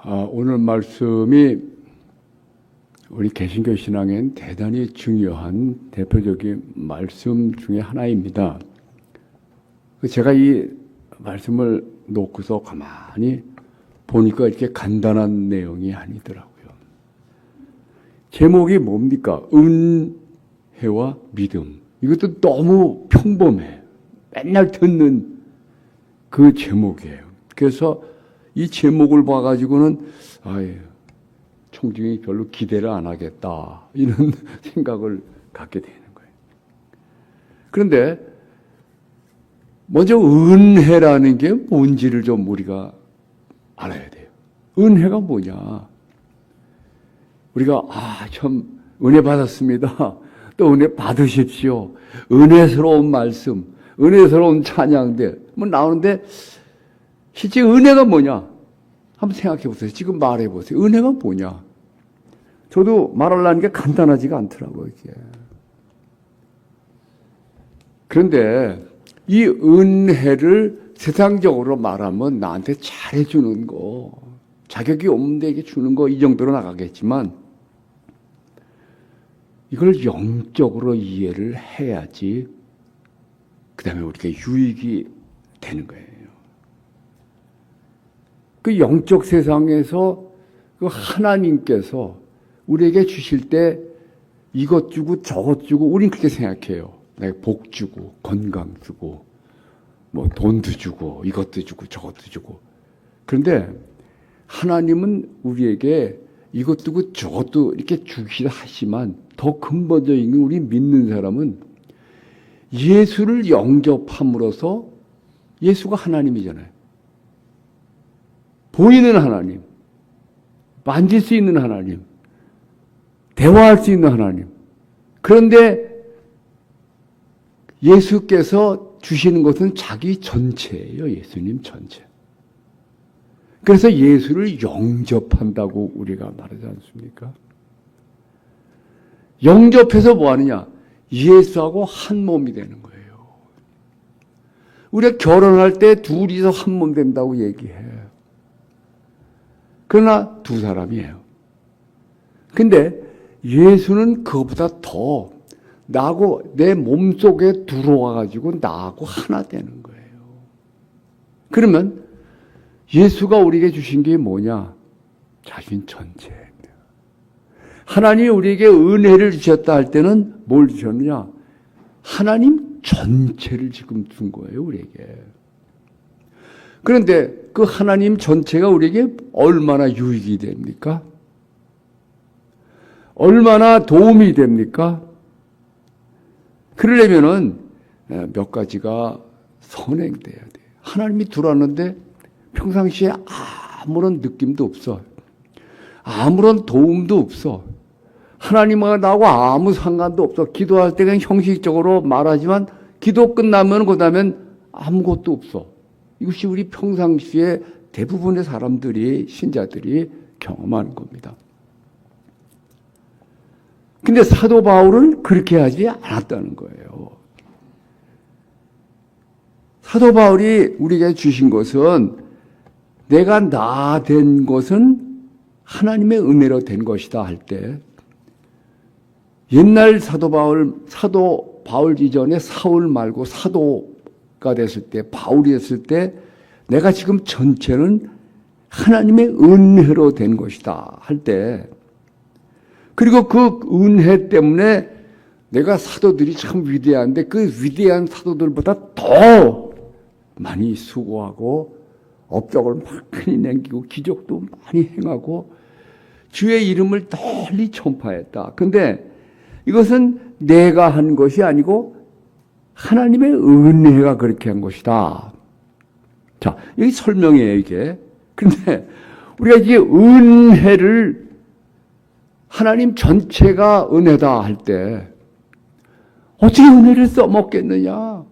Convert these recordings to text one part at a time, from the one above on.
오늘 말씀이 우리 개신교 신앙엔 대단히 중요한 대표적인 말씀 중에 하나입니다. 제가 이 말씀을 놓고서 가만히 보니까 이렇게 간단한 내용이 아니더라고요. 제목이 뭡니까? 은혜와 믿음. 이것도 너무 평범해. 맨날 듣는 그 제목이에요. 그래서 이 제목을 봐가지고는 총중이 별로 기대를 안 하겠다 이런 생각을 갖게 되는 거예요. 그런데 먼저 은혜라는 게 뭔지를 좀 우리가 알아야 돼요. 은혜가 뭐냐? 우리가 참 은혜 받았습니다. 또 은혜 받으십시오. 은혜스러운 말씀, 은혜스러운 찬양들 뭐 나오는데 실제 은혜가 뭐냐? 한번 생각해 보세요. 지금 말해 보세요. 은혜가 뭐냐? 저도 말하려는 게 간단하지가 않더라고요, 이게. 그런데 이 은혜를 세상적으로 말하면 나한테 잘해주는 거, 자격이 없는데 이게 주는 거, 이 정도로 나가겠지만, 이걸 영적으로 이해를 해야지, 그 다음에 우리가 유익이 되는 거예요. 그 영적 세상에서 그 하나님께서 우리에게 주실 때 이것 주고 저것 주고 우린 그렇게 생각해요. 내가 복 주고 건강 주고 뭐 돈도 주고 이것도 주고 저것도 주고. 그런데 하나님은 우리에게 이것도 주고 저것도 이렇게 주기도 하지만 더 근본적인 건 우리 믿는 사람은 예수를 영접함으로써 예수가 하나님이잖아요. 보이는 하나님, 만질 수 있는 하나님, 대화할 수 있는 하나님. 그런데 예수께서 주시는 것은 자기 전체예요. 예수님 전체. 그래서 예수를 영접한다고 우리가 말하지 않습니까? 영접해서 뭐 하느냐? 예수하고 한 몸이 되는 거예요. 우리가 결혼할 때 둘이서 한 몸 된다고 얘기해요. 그러나 두 사람이에요. 근데 예수는 그것보다 더 나하고 내 몸속에 들어와가지고 나하고 하나 되는 거예요. 그러면 예수가 우리에게 주신 게 뭐냐? 자신 전체입니다. 하나님이 우리에게 은혜를 주셨다 할 때는 뭘 주셨느냐? 하나님 전체를 지금 준 거예요, 우리에게. 그런데 그 하나님 전체가 우리에게 얼마나 유익이 됩니까? 얼마나 도움이 됩니까? 그러려면은 몇 가지가 선행돼야 돼요. 하나님이 들어왔는데 평상시에 아무런 느낌도 없어. 아무런 도움도 없어. 하나님과 나하고 아무 상관도 없어. 기도할 때 그냥 형식적으로 말하지만 기도 끝나면 그다음엔 아무것도 없어. 이것이 우리 평상시에 대부분의 사람들이, 신자들이 경험하는 겁니다. 근데 사도 바울은 그렇게 하지 않았다는 거예요. 사도 바울이 우리에게 주신 것은 내가 나 된 것은 하나님의 은혜로 된 것이다 할 때 옛날 사도 바울 이전에 사울 말고 사도가 됐을 때, 바울이 됐을 때 내가 지금 전체는 하나님의 은혜로 된 것이다 할 때, 그리고 그 은혜 때문에 내가 사도들이 참 위대한데 그 위대한 사도들보다 더 많이 수고하고 업적을 많이 남기고 기적도 많이 행하고 주의 이름을 널리 전파했다. 근데 이것은 내가 한 것이 아니고 하나님의 은혜가 그렇게 한 것이다. 자, 여기 설명이에요, 이게. 근데 우리가 이게 은혜를 하나님 전체가 은혜다 할 때 어떻게 은혜를 써먹겠느냐?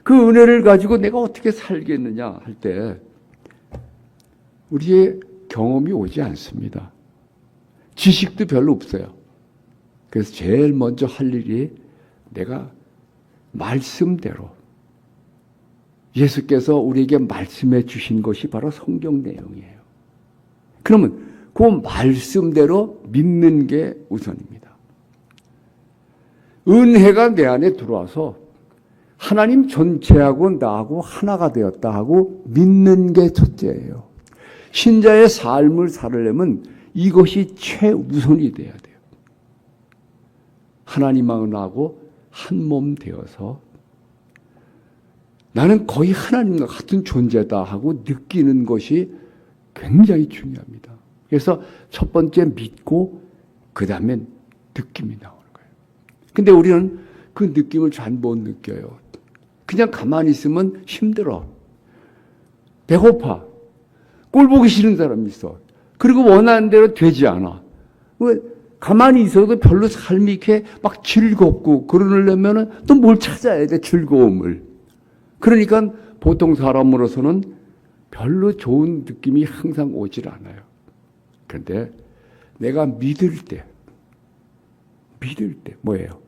그 은혜를 가지고 내가 어떻게 살겠느냐 할 때 우리의 경험이 오지 않습니다. 지식도 별로 없어요. 그래서 제일 먼저 할 일이 내가 말씀대로 예수께서 우리에게 말씀해 주신 것이 바로 성경 내용이에요. 그러면 그 말씀대로 믿는 게 우선입니다. 은혜가 내 안에 들어와서 하나님 전체하고 나하고 하나가 되었다 하고 믿는 게 첫째예요. 신자의 삶을 살으려면 이것이 최우선이 돼야 돼요. 하나님하고 나하고 한 몸 되어서 나는 거의 하나님과 같은 존재다 하고 느끼는 것이 굉장히 중요합니다. 그래서 첫 번째 믿고 그 다음에 느낌이 나오는 거예요. 근데 우리는 그 느낌을 잘 못 느껴요. 그냥 가만히 있으면 힘들어. 배고파. 꼴 보기 싫은 사람이 있어. 그리고 원하는 대로 되지 않아. 가만히 있어도 별로 삶이 이렇게 막 즐겁고 그러려면 또 뭘 찾아야 돼, 즐거움을. 그러니까 보통 사람으로서는 별로 좋은 느낌이 항상 오질 않아요. 그런데 내가 믿을 때 뭐예요?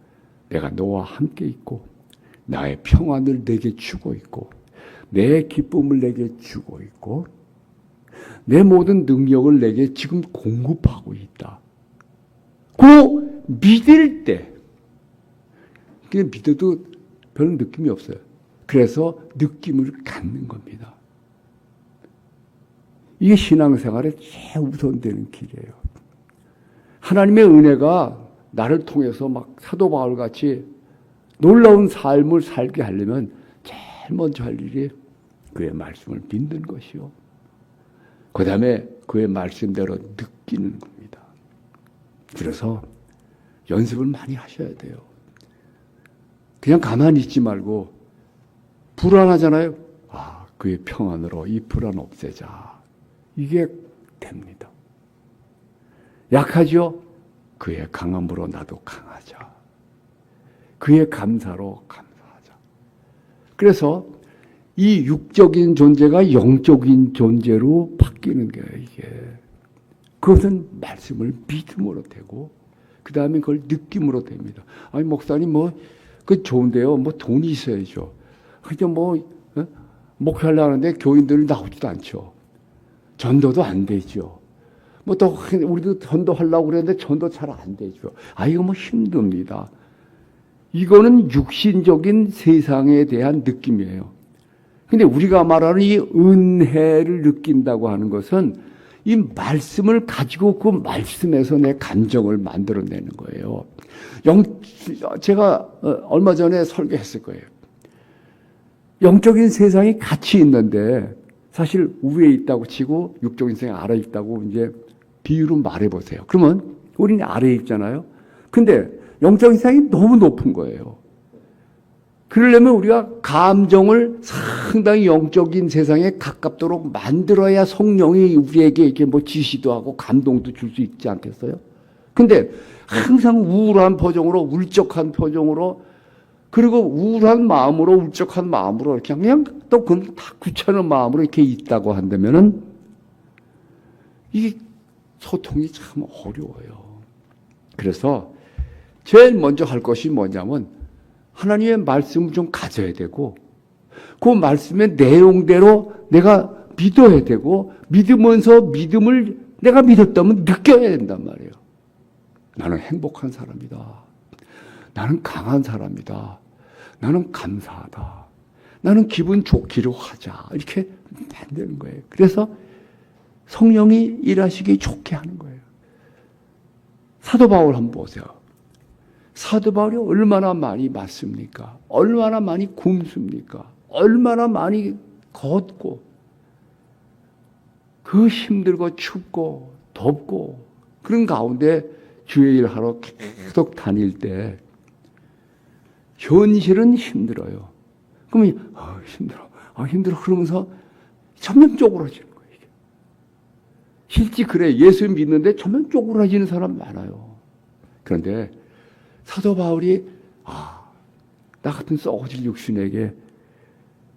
내가 너와 함께 있고 나의 평안을 내게 주고 있고 내 기쁨을 내게 주고 있고 내 모든 능력을 내게 지금 공급하고 있다. 그 믿을 때 그냥 믿어도 별 느낌이 없어요. 그래서 느낌을 갖는 겁니다. 이게 신앙생활의 최우선되는 길이에요. 하나님의 은혜가 나를 통해서 막 사도 바울 같이 놀라운 삶을 살게 하려면 제일 먼저 할 일이 그의 말씀을 믿는 것이요. 그 다음에 그의 말씀대로 느끼는 겁니다. 그래서 연습을 많이 하셔야 돼요. 그냥 가만히 있지 말고 불안하잖아요. 그의 평안으로 이 불안 없애자. 이게 됩니다. 약하죠? 그의 강함으로 나도 강하자. 그의 감사로 감사하자. 그래서 이 육적인 존재가 영적인 존재로 바뀌는 거예요, 이게. 그것은 말씀을 믿음으로 되고, 그 다음에 그걸 느낌으로 됩니다. 아니, 목사님, 그 좋은데요. 돈이 있어야죠. 그냥 목회하려고 하는데 교인들이 나오지도 않죠. 전도도 안 되죠. 또, 우리도 전도하려고 그랬는데 전도 잘 안 되죠. 이거 힘듭니다. 이거는 육신적인 세상에 대한 느낌이에요. 근데 우리가 말하는 이 은혜를 느낀다고 하는 것은 이 말씀을 가지고 그 말씀에서 내 감정을 만들어내는 거예요. 제가 얼마 전에 설교했을 거예요. 영적인 세상이 같이 있는데 사실 위에 있다고 치고 육적인 세상이 아래에 있다고 이제 비유로 말해보세요. 그러면 우리는 아래에 있잖아요. 근데 영적인 세상이 너무 높은 거예요. 그러려면 우리가 감정을 상당히 영적인 세상에 가깝도록 만들어야 성령이 우리에게 이렇게 지시도 하고 감동도 줄 수 있지 않겠어요? 근데 항상 우울한 표정으로, 울적한 표정으로, 그리고 우울한 마음으로, 울적한 마음으로 이렇게 그냥 또 그건 다 귀찮은 마음으로 이렇게 있다고 한다면은 이게 소통이 참 어려워요. 그래서 제일 먼저 할 것이 뭐냐면 하나님의 말씀을 좀 가져야 되고 그 말씀의 내용대로 내가 믿어야 되고 믿으면서 믿음을 내가 믿었다면 느껴야 된단 말이에요. 나는 행복한 사람이다. 나는 강한 사람이다. 나는 감사하다. 나는 기분 좋기로 하자. 이렇게 만드는 거예요. 그래서 성령이 일하시기 좋게 하는 거예요. 사도 바울 한번 보세요. 사도 바울이 얼마나 많이 맞습니까? 얼마나 많이 굶습니까? 얼마나 많이 걷고 그 힘들고 춥고 덥고 그런 가운데 주의 일하러 계속 다닐 때 현실은 힘들어요. 그러면 힘들어 그러면서 전면 쪼그라지는 거예요. 이게. 실제 그래 예수 믿는데 전면 쪼그라지는 사람 많아요. 그런데 사도 바울이 나 같은 썩어질 육신에게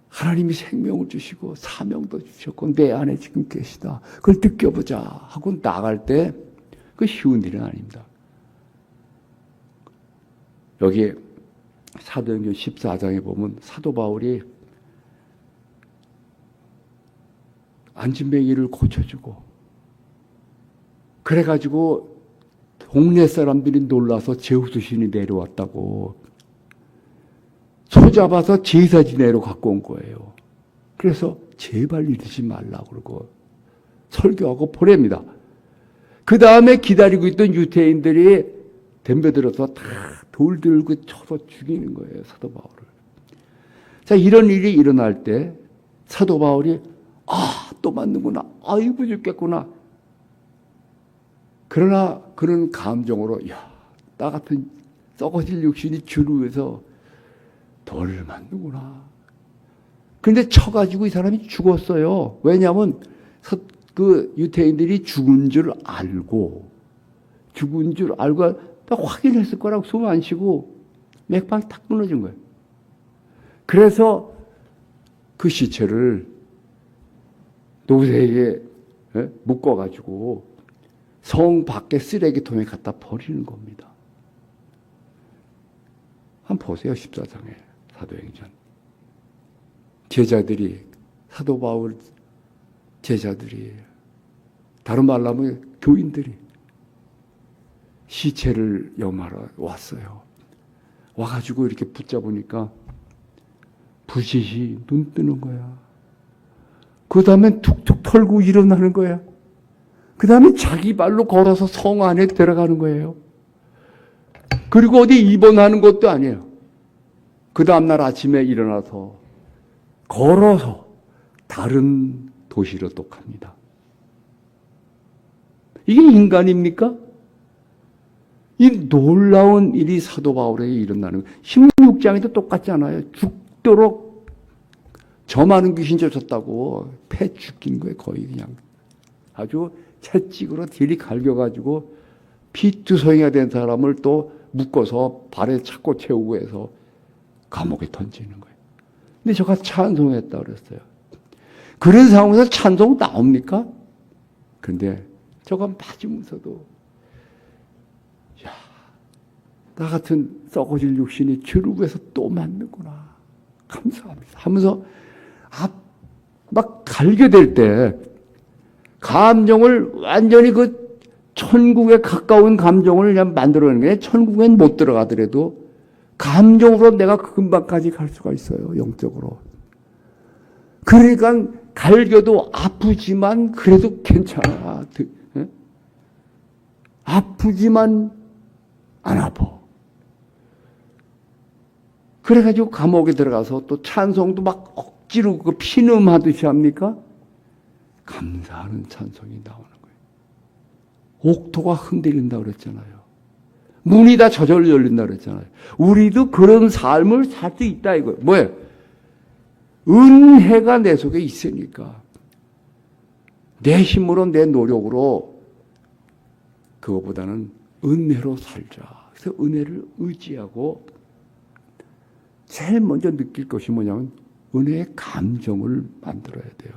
하나님이 생명을 주시고 사명도 주셨고 내 안에 지금 계시다. 그걸 느껴보자 하고 나갈 때 그 쉬운 일은 아닙니다. 여기 사도행전 14장에 보면 사도 바울이 안진뱅이를 고쳐주고 그래가지고 동네 사람들이 놀라서 제우스 신이 내려왔다고 소 잡아서 제사 지내러 갖고 온 거예요. 그래서 제발 이러지 말라고 그러고 설교하고 보냅니다. 그 다음에 기다리고 있던 유대인들이 덤벼들어서 다 돌 들고 쳐서 죽이는 거예요, 사도 바울을. 자, 이런 일이 일어날 때 사도 바울이 또 맞는구나. 아이고 죽겠구나. 그러나 그런 감정으로 나 같은 썩어질 육신이 주를 위해서 돌을 맞는구나. 그런데 쳐가지고 이 사람이 죽었어요. 왜냐하면 그 유대인들이 죽은 줄 알고 딱 확인했을 거라고 숨 안 쉬고 맥박이 탁 끊어진 거예요. 그래서 그 시체를 노새에게 묶어가지고 성 밖에 쓰레기통에 갖다 버리는 겁니다. 한번 보세요. 14장에 사도행전. 제자들이 사도 바울 제자들이 다른 말로 하면 교인들이 시체를 염하러 왔어요. 와가지고 이렇게 붙잡으니까 부시시 눈 뜨는 거야. 그 다음에 툭툭 털고 일어나는 거야. 그 다음에 자기 발로 걸어서 성 안에 들어가는 거예요. 그리고 어디 입원하는 것도 아니에요. 그 다음날 아침에 일어나서 걸어서 다른 도시로 또 갑니다. 이게 인간입니까? 이 놀라운 일이 사도 바울에게 일어나는 거예요. 16장에도 똑같잖아요. 죽도록 저 많은 귀신 쫓았다고 패 죽인 거예요. 거의 그냥 아주 채찍으로 딜이 갈겨가지고 피투성이가 된 사람을 또 묶어서 발에 차고 채우고 해서 감옥에 던지는 거예요. 근데 저가 찬송했다 그랬어요. 그런 상황에서 찬송 나옵니까? 그런데 저가 맞으면서도 나 같은 썩어질 육신이 주를 위해서 또 맞는구나. 감사합니다. 하면서 막 갈겨댈 때 감정을 완전히 그 천국에 가까운 감정을 그냥 만들어내는 게 천국엔 못 들어가더라도 감정으로 내가 금방까지 갈 수가 있어요. 영적으로. 그러니까 갈겨도 아프지만 그래도 괜찮아. 아프지만 안 아파. 그래가지고 감옥에 들어가서 또 찬송도 막 억지로 그 피늠하듯이 합니까? 감사하는 찬송이 나오는 거예요. 옥토가 흔들린다 그랬잖아요. 문이 다 저절로 열린다 그랬잖아요. 우리도 그런 삶을 살 수 있다 이거예요. 뭐예요? 은혜가 내 속에 있으니까 내 힘으로 내 노력으로 그거보다는 은혜로 살자. 그래서 은혜를 의지하고 제일 먼저 느낄 것이 뭐냐면 은혜의 감정을 만들어야 돼요.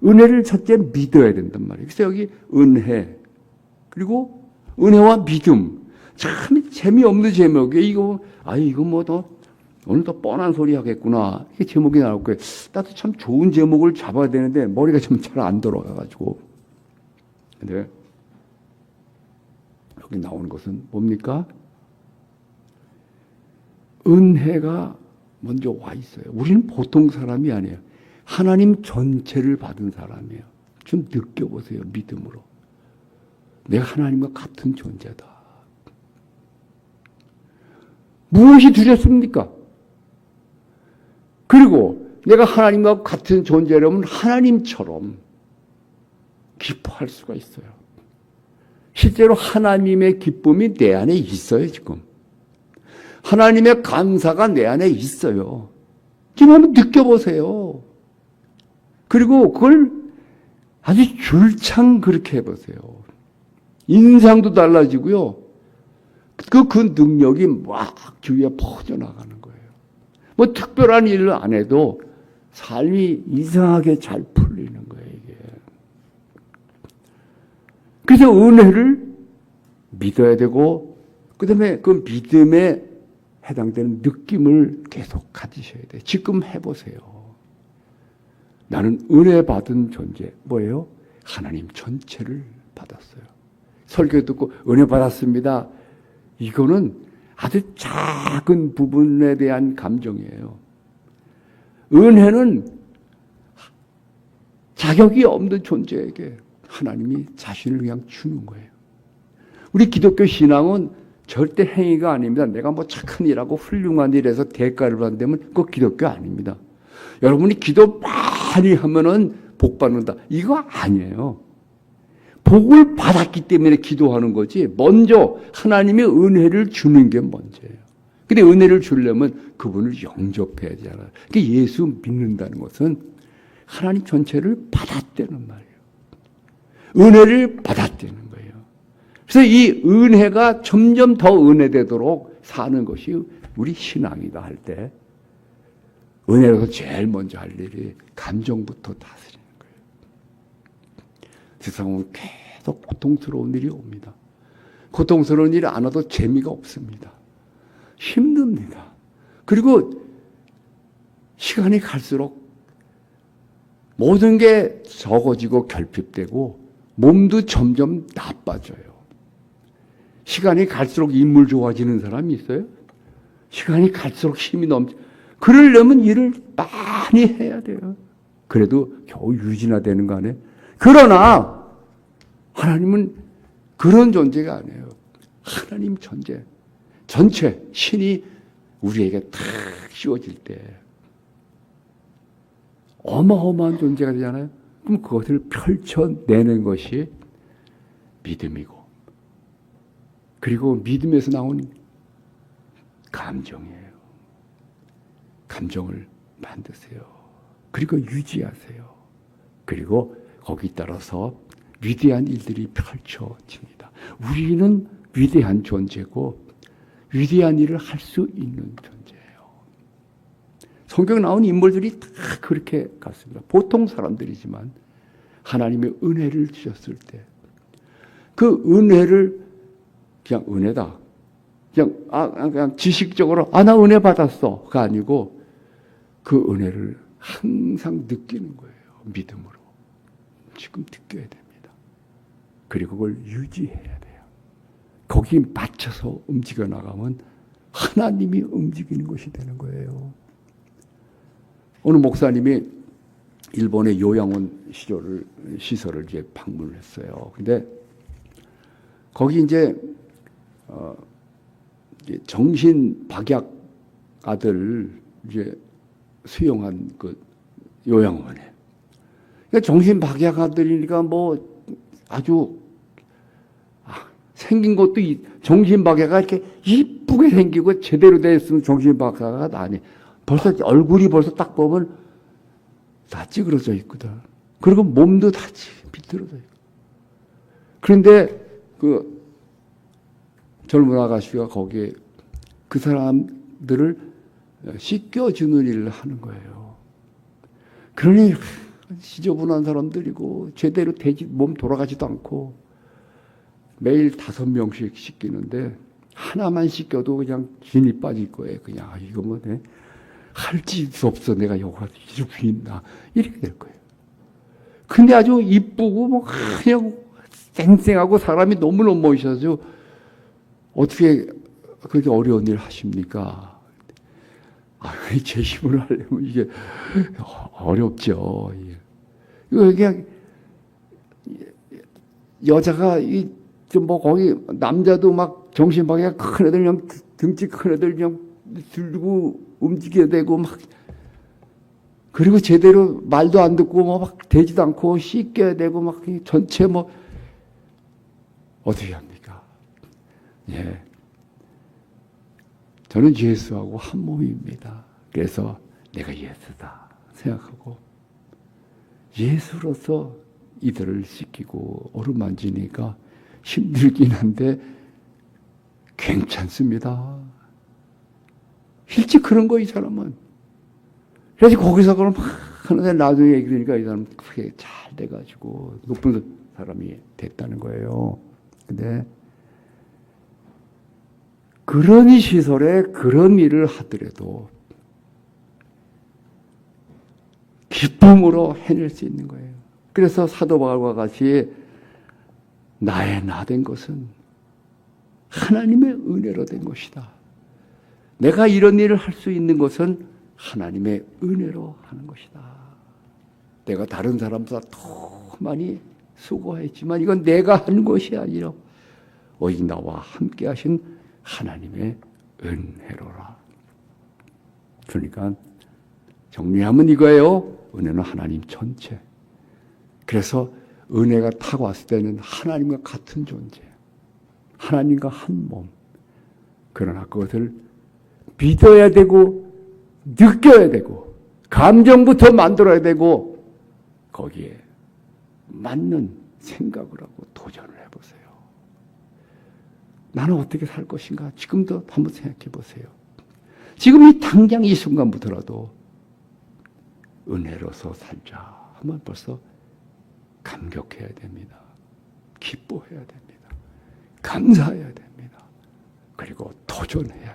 은혜를 첫째 믿어야 된단 말이에요. 그래서 여기 은혜 그리고 은혜와 믿음 참 재미없는 제목이에요. 이거 뭐 더 오늘 더 뻔한 소리 하겠구나. 이게 제목이 나올 거예요. 나도 참 좋은 제목을 잡아야 되는데 머리가 좀 잘 안 돌아가가지고. 근데 여기 나오는 것은 뭡니까? 은혜가 먼저 와 있어요. 우리는 보통 사람이 아니에요. 하나님 전체를 받은 사람이에요. 좀 느껴보세요. 믿음으로. 내가 하나님과 같은 존재다. 무엇이 두렵습니까? 그리고 내가 하나님과 같은 존재라면 하나님처럼 기뻐할 수가 있어요. 실제로 하나님의 기쁨이 내 안에 있어요, 지금. 하나님의 감사가 내 안에 있어요. 지금 한번 느껴보세요. 그리고 그걸 아주 줄창 그렇게 해보세요. 인상도 달라지고요. 그 능력이 막 주위에 퍼져나가는 거예요. 뭐 특별한 일을 안 해도 삶이 이상하게 잘 풀리는 거예요, 이게. 그래서 은혜를 믿어야 되고, 그 다음에 그 믿음에 해당되는 느낌을 계속 가지셔야 돼요. 지금 해보세요. 나는 은혜 받은 존재. 뭐예요? 하나님 전체를 받았어요. 설교 듣고 은혜 받았습니다. 이거는 아주 작은 부분에 대한 감정이에요. 은혜는 자격이 없는 존재에게 하나님이 자신을 그냥 주는 거예요. 우리 기독교 신앙은 절대 행위가 아닙니다. 내가 뭐 착한 일하고 훌륭한 일해서 대가를 받는다면 그거 기독교 아닙니다. 여러분이 기도 많이 하면은 복 받는다. 이거 아니에요. 복을 받았기 때문에 기도하는 거지. 먼저 하나님의 은혜를 주는 게 먼저예요. 근데 은혜를 주려면 그분을 영접해야 되잖아요. 그러니까 예수 믿는다는 것은 하나님 전체를 받았다는 말이에요. 은혜를 받았다는 거예요. 그래서 이 은혜가 점점 더 은혜되도록 사는 것이 우리 신앙이다 할 때 은혜로서 제일 먼저 할 일이 감정부터 다스리는 거예요. 세상은 계속 고통스러운 일이 옵니다. 고통스러운 일이 안 와도 재미가 없습니다. 힘듭니다. 그리고 시간이 갈수록 모든 게 적어지고 결핍되고 몸도 점점 나빠져요. 시간이 갈수록 인물 좋아지는 사람이 있어요? 시간이 갈수록 힘이 넘쳐. 그러려면 일을 많이 해야 돼요. 그래도 겨우 유지나 되는 거 아니에요? 그러나 하나님은 그런 존재가 아니에요. 하나님 전체 신이 우리에게 탁 씌워질 때 어마어마한 존재가 되잖아요. 그럼 그것을 펼쳐내는 것이 믿음이고, 그리고 믿음에서 나온 감정이에요. 감정을 만드세요. 그리고 유지하세요. 그리고 거기 따라서 위대한 일들이 펼쳐집니다. 우리는 위대한 존재고 위대한 일을 할 수 있는 존재예요. 성경에 나온 인물들이 다 그렇게 갔습니다. 보통 사람들이지만 하나님의 은혜를 주셨을 때 그 은혜를 그냥 은혜다. 그냥 지식적으로 나 은혜 받았어가 아니고 그 은혜를 항상 느끼는 거예요. 믿음으로. 지금 느껴야 됩니다. 그리고 그걸 유지해야 돼요. 거기에 맞춰서 움직여 나가면 하나님이 움직이는 것이 되는 거예요. 어느 목사님이 일본의 요양원 시설을 이제 방문을 했어요. 근데 거기 이제 정신 박약 아들 이제 수용한 그 요양원에. 그러니까 정신 박약 아들이니까 뭐 아주 생긴 것도 정신 박약가 이렇게 이쁘게 생기고 제대로 됐으면 정신 박약가 아니. 벌써 얼굴이 벌써 딱 보면 다 찌그러져 있거든. 그리고 몸도 다 비틀어져 있고. 그런데 그 젊은 아가씨가 거기에 그 사람들을 씻겨주는 일을 하는 거예요. 그러니 지저분한 사람들이고 제대로 몸 돌아가지도 않고 매일 5명씩 씻기는데 하나만 씻겨도 그냥 진이 빠질 거예요. 그냥 이거 뭐 할 짓도 없어. 내가 여기서 이렇게 있나 이렇게 될 거예요. 근데 아주 이쁘고 뭐 그냥 쌩쌩하고 사람이 너무너무 멋있어서 어떻게 그렇게 어려운 일 하십니까? 제 힘으로 하려면 이게 어렵죠. 이거 그냥 여자가 뭐 거기 남자도 막 정신박약이 큰 애들 그냥 등치 큰 애들 그냥 들고 움직여야 되고 막 그리고 제대로 말도 안 듣고 뭐 막 되지도 않고 씻겨야 되고 막 전체 뭐 어떻게 합니까? 예. 저는 예수하고 한 몸입니다. 그래서 내가 예수다 생각하고 예수로서 이들을 씻기고 어루만지니까 힘들긴 한데 괜찮습니다. 일찍 그런 거 이 사람은. 그래서 거기서 그럼 막 하는데 나중에 얘기 들으니까 이 사람 크게 잘 돼가지고 높은 사람이 됐다는 거예요. 근데 그런 시설에 그런 일을 하더라도 기쁨으로 해낼 수 있는 거예요. 그래서 사도 바울과 같이 나의 나 된 것은 하나님의 은혜로 된 것이다. 내가 이런 일을 할 수 있는 것은 하나님의 은혜로 하는 것이다. 내가 다른 사람보다 더 많이 수고했지만 이건 내가 한 것이 아니라 오직 나와 함께 하신 하나님의 은혜로라. 그러니까 정리하면 이거예요. 은혜는 하나님 전체. 그래서 은혜가 타고 왔을 때는 하나님과 같은 존재. 하나님과 한 몸. 그러나 그것을 믿어야 되고 느껴야 되고 감정부터 만들어야 되고 거기에 맞는 생각을 하고 도전을 해보세요. 나는 어떻게 살 것인가? 지금도 한번 생각해 보세요. 지금 이 당장 이 순간부터라도 은혜로서 살자 하면 벌써 감격해야 됩니다. 기뻐해야 됩니다. 감사해야 됩니다. 그리고 도전해야